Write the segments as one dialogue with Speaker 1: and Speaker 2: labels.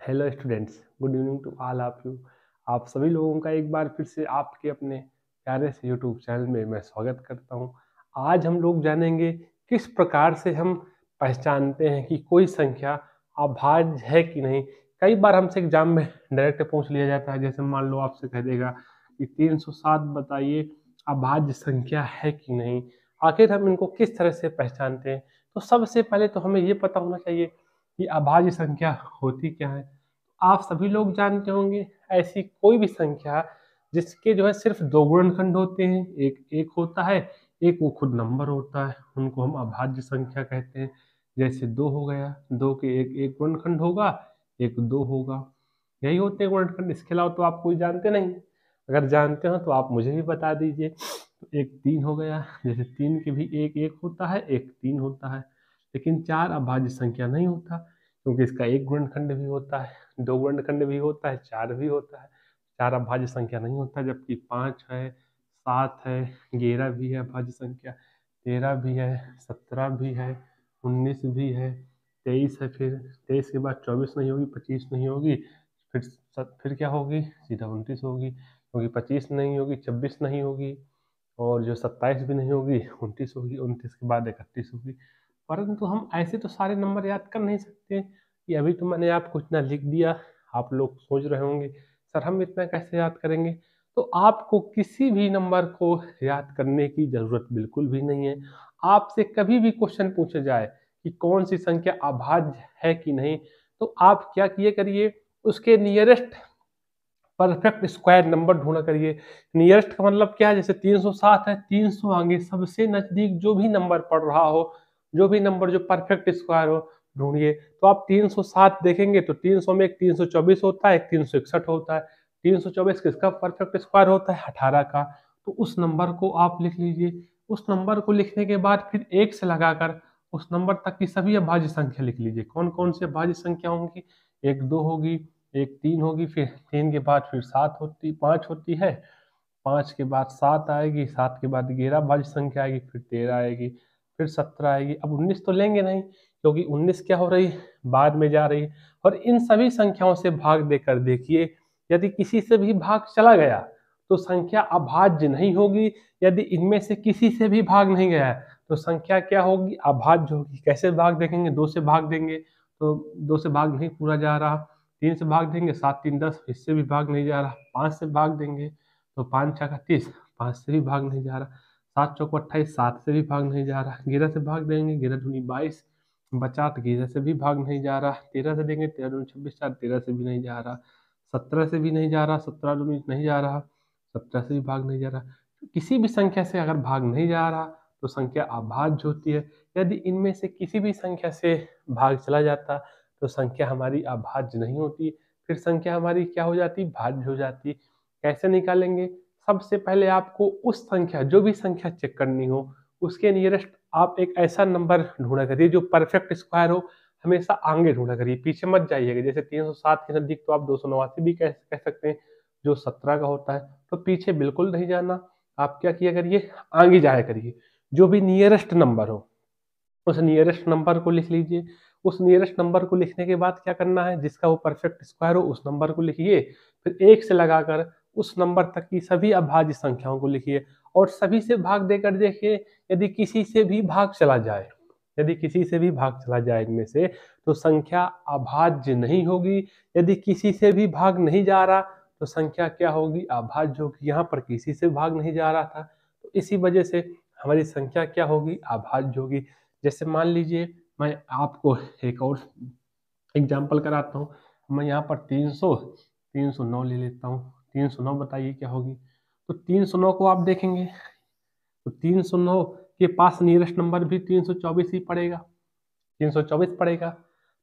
Speaker 1: Hello students, good evening to all of you. आप सभी लोगों का एक बार फिर से आपके अपने प्यारे से यूट्यूब चैनल में मैं स्वागत करता हूं। आज हम लोग जानेंगे किस प्रकार से हम पहचानते हैं कि कोई संख्या अभाज्य है कि नहीं। कई बार हमसे एग्जाम में डायरेक्ट पूछ लिया जाता है, जैसे मान लो आपसे कह देगा कि 307 बताइए अभाज्य संख्या है कि नहीं। आखिर हम इनको किस तरह से पहचानते हैं? तो सबसे पहले तो हमें ये पता होना चाहिए कि अभाज्य संख्या होती क्या है। आप सभी लोग जानते होंगे ऐसी कोई भी संख्या जिसके जो है सिर्फ दो गुणनखंड होते हैं, एक एक होता है, एक वो खुद नंबर होता है, उनको हम अभाज्य संख्या कहते हैं। जैसे दो हो गया, दो के एक एक गुणनखंड होगा, एक दो होगा, यही होते हैं गुणनखंड। इसके अलावा तो आप कोई जानते नहीं। अगर जानते हो तो आप मुझे भी बता दीजिए। तो एक तीन हो गया, जैसे तीन के भी एक एक होता है, एक तीन होता है। लेकिन चार अभाज्य संख्या नहीं होता, क्योंकि इसका एक गुणनखंड भी होता है, दो गुणनखंड भी होता है, चार भी होता है। चार अभाज्य संख्या नहीं होता। जबकि पाँच है, सात है, 11 भी है अभाज्य संख्या, 13 भी है, 17 भी है, 19 भी है, 23 है। फिर 23 के बाद 24 नहीं होगी, 25 नहीं होगी, फिर क्या होगी? सीधा 29 होगी, क्योंकि 25 नहीं होगी, 26 नहीं होगी, और जो 27 भी नहीं होगी, 29 होगी, 29 के बाद 31 होगी। परंतु हम ऐसे तो सारे नंबर याद कर नहीं सकते कि अभी तो मैंने आपको इतना लिख दिया। आप लोग सोच रहे होंगे सर हम इतना कैसे याद करेंगे। तो आपको किसी भी नंबर को याद करने की जरूरत बिल्कुल भी नहीं है। आपसे कभी भी क्वेश्चन पूछा जाए कि कौन सी संख्या अभाज्य है कि नहीं, तो आप क्या किए करिए, उसके नियरेस्ट परफेक्ट स्क्वायर नंबर ढूंढा करिए। नियरेस्ट का मतलब क्या है? जैसे 307 है, 300 आगे सबसे नजदीक जो भी नंबर पड़ रहा हो, जो भी नंबर जो परफेक्ट स्क्वायर हो, ढूंढिए। तो आप 307 देखेंगे तो 300 में एक 324 होता है, एक 361 होता है। 324 किसका परफेक्ट स्क्वायर होता है? 18 का। तो उस नंबर को आप लिख लीजिए। उस नंबर को लिखने के बाद फिर एक से लगाकर उस नंबर तक की सभी अभाज्य संख्या लिख लीजिए। कौन कौन सी अभाज्य संख्या होंगी? एक दो होगी, एक तीन होगी, फिर तीन के बाद फिर सात होती, पाँच होती है, पाँच के बाद सात आएगी, सात के बाद 11 भाज्य संख्या आएगी, फिर 13 आएगी, फिर 17 आएगी। अब 19 तो लेंगे नहीं, क्योंकि 19 क्या हो रही है? बाद में जा रही है। और इन सभी संख्याओं से भाग देकर देखिए, यदि किसी से भी भाग चला गया तो संख्या अभाज्य नहीं होगी। यदि इनमें से किसी से भी भाग नहीं गया है तो संख्या क्या होगी? अभाज्य होगी। कैसे भाग देखेंगे? दो से भाग देंगे तो दो से भाग नहीं पूरा जा रहा, तीन से भाग देंगे, सात तीन 10, इससे भी भाग नहीं जा रहा, पाँच से भाग देंगे तो पाँच छः 30, पाँच से भी भाग नहीं जा रहा, सात चौको 28, सात से भी भाग नहीं जा रहा, 11 से भाग देंगे, 11 दूनी 22, बचा तो 11 से भी भाग नहीं जा रहा, 13 से देंगे, 13 दूनी 26, 4, 13 से भी नहीं जा रहा, 17 से भी नहीं जा रहा, 17 दूनी नहीं जा रहा, 17 से भी भाग नहीं जा रहा। तो किसी भी संख्या से अगर भाग नहीं जा रहा तो संख्या अभाज्य होती है। यदि इनमें से किसी भी संख्या से भाग चला जाता तो संख्या हमारी अभाज्य नहीं होती, फिर संख्या हमारी क्या हो जाती? भाज्य हो जाती। कैसे निकालेंगे? सबसे पहले आपको उस संख्या, जो भी संख्या चेक करनी हो, उसके नियरेस्ट आप एक ऐसा नंबर ढूंढा करिए जो परफेक्ट स्क्वायर हो। हमेशा आगे ढूंढा करिए, पीछे मत जाइएगा। जैसे 307 के नजदीक तो आप 289 भी कह सकते हैं, जो 17 का होता है। तो पीछे बिल्कुल नहीं जाना, आप क्या किया करिए? आगे जाया करिए। जो भी नियरेस्ट नंबर हो उस नियरेस्ट नंबर को लिख लीजिए। उस नियरेस्ट नंबर को लिखने के बाद क्या करना है? जिसका वो परफेक्ट स्क्वायर हो उस नंबर को लिखिए, फिर एक से लगाकर उस नंबर तक की सभी अभाज्य संख्याओं को लिखिए और सभी से भाग देकर देखिए। यदि किसी से भी भाग चला जाए, यदि किसी से भी भाग चला जाए इनमें से, तो संख्या अभाज्य नहीं होगी। यदि किसी से भी भाग नहीं जा रहा तो संख्या क्या होगी? अभाज्य होगी। यहाँ पर किसी से भाग नहीं जा रहा था, तो इसी वजह से हमारी संख्या क्या होगी? अभाज्य होगी। जैसे मान लीजिए मैं आपको एक और एग्जाम्पल कराता हूँ। मैं यहाँ पर 309 ले लेता हूँ। 309 बताइए क्या होगी? तो 309 को आप देखेंगे तो 309 के पास नियरेस्ट नंबर भी 324 ही पड़ेगा, 324 पड़ेगा।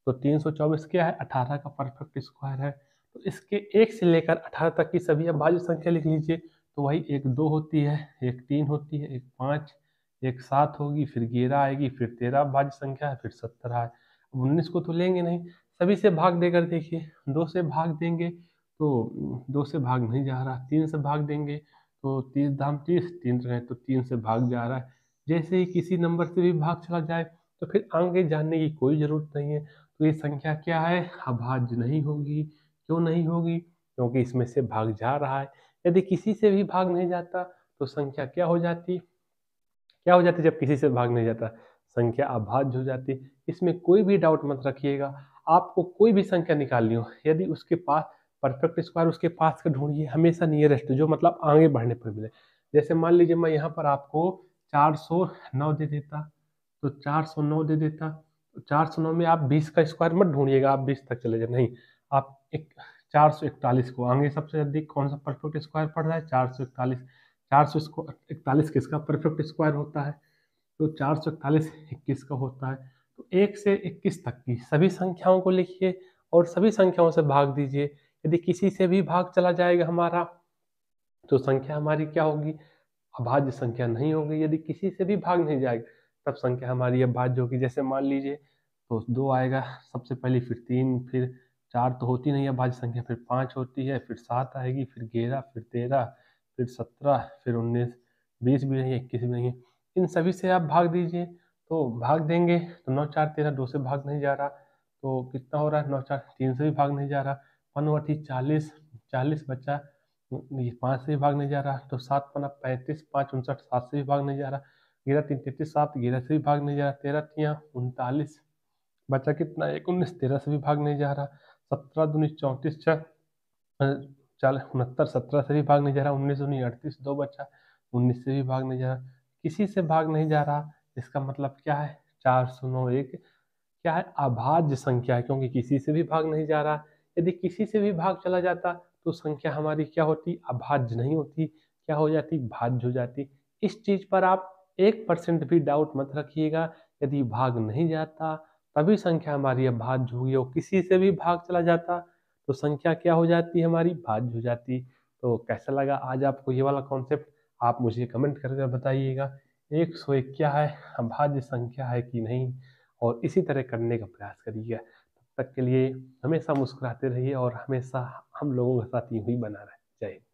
Speaker 1: तो 324 क्या है? 18 का परफेक्ट स्क्वायर है। तो इसके एक से लेकर 18 तक की सभी अभाज्य संख्या लिख लीजिए। तो वही एक दो होती है, एक तीन होती है, एक पाँच, एक सात होगी, फिर 11 आएगी, फिर 13 अभाज्य संख्या है, फिर 17 है। 19 को तो लेंगे नहीं, सभी से भाग देकर देखिए। दो से भाग देंगे तो दो से भाग नहीं जा रहा, तीन से भाग देंगे तो 30 दाम 30, तीन रहे तो तीन से भाग जा रहा है। जैसे ही किसी नंबर से भी भाग चला जाए तो फिर आगे जानने की कोई ज़रूरत नहीं है। तो ये संख्या क्या है, अभाज्य नहीं होगी। क्यों नहीं होगी, क्योंकि इसमें से भाग जा रहा है। यदि किसी से भी भाग नहीं जाता तो संख्या क्या हो जाती, क्या हो जाती जब किसी से भाग नहीं जाता, संख्या अभाज्य हो जाती। इसमें कोई भी डाउट मत रखिएगा। आपको कोई भी संख्या निकालनी हो, यदि उसके पास परफेक्ट स्क्वायर उसके पास का ढूंढिए, हमेशा नियरेस्ट जो मतलब आगे बढ़ने पर मिले। जैसे मान लीजिए मैं यहाँ पर आपको 409 दे देता, तो 409 दे देता, तो 409 में आप 20 का स्क्वायर मत ढूंढिएगा, आप 20 तक चले जाए, नहीं, आप एक 441 को, आगे सबसे अधिक कौन सा परफेक्ट स्क्वायर पड़ रहा है, 441। 441 किसका परफेक्ट स्क्वायर होता है, तो 441 21 का होता है। तो 1 से 21 तक की सभी संख्याओं को लिखिए और सभी संख्याओं से भाग दीजिए। यदि किसी से भी भाग चला जाएगा हमारा तो संख्या हमारी क्या होगी, अभाज्य संख्या नहीं होगी। यदि किसी से भी भाग नहीं जाएगा तब संख्या हमारी अभाज्य होगी। जैसे मान लीजिए तो 2 आएगा सबसे पहले, फिर 3, फिर 4 तो होती नहीं है अभाज्य संख्या, फिर 5 होती है, फिर 7 आएगी, फिर 11, फिर 13, फिर 17, फिर 19, 20 भी नहीं है, 21 भी नहीं है। इन सभी से आप भाग दीजिए, तो भाग देंगे तो 9 4 13, 2 से भाग नहीं जा रहा, तो कितना हो रहा है, 9 4 3 से भी भाग नहीं जा रहा, 1 40, 40 बचा, ये 5 से भी भाग नहीं जा रहा, तो 7 पना 35, 5 59, 7 से भी भाग नहीं जा रहा, 11 3 33, 7 11 से भी भाग नहीं जा रहा, 13 3 39, बचा कितना, 1 19, 13 से भी भाग नहीं जा रहा, 17 दूनी 34, 40 69, 17 से भी भाग नहीं जा रहा, 19 दूनी 38, 2 बचा, 19 से भी भाग नहीं जा रहा, किसी से भाग नहीं जा रहा। इसका मतलब क्या है, 409 एक क्या है, अभाज्य संख्या है, क्योंकि किसी से भी भाग नहीं जा रहा। यदि किसी से भी भाग चला जाता तो संख्या हमारी क्या होती, अभाज्य नहीं होती, क्या हो जाती, भाज्य हो जाती। इस चीज पर आप 1% भी डाउट मत रखिएगा। यदि भाग नहीं जाता तभी संख्या हमारी अभाज्य होगी, और किसी से भी भाग चला जाता तो संख्या क्या हो जाती, हमारी भाज्य हो जाती। तो कैसा लगा आज आपको ये वाला कॉन्सेप्ट, आप मुझे कमेंट करके बताइएगा। 101 क्या है, अभाज्य संख्या है कि नहीं, और इसी तरह करने का प्रयास करिए। तब तक के लिए हमेशा मुस्कुराते रहिए और हमेशा हम लोगों के साथ यूं ही बना रहे। जय हिंद।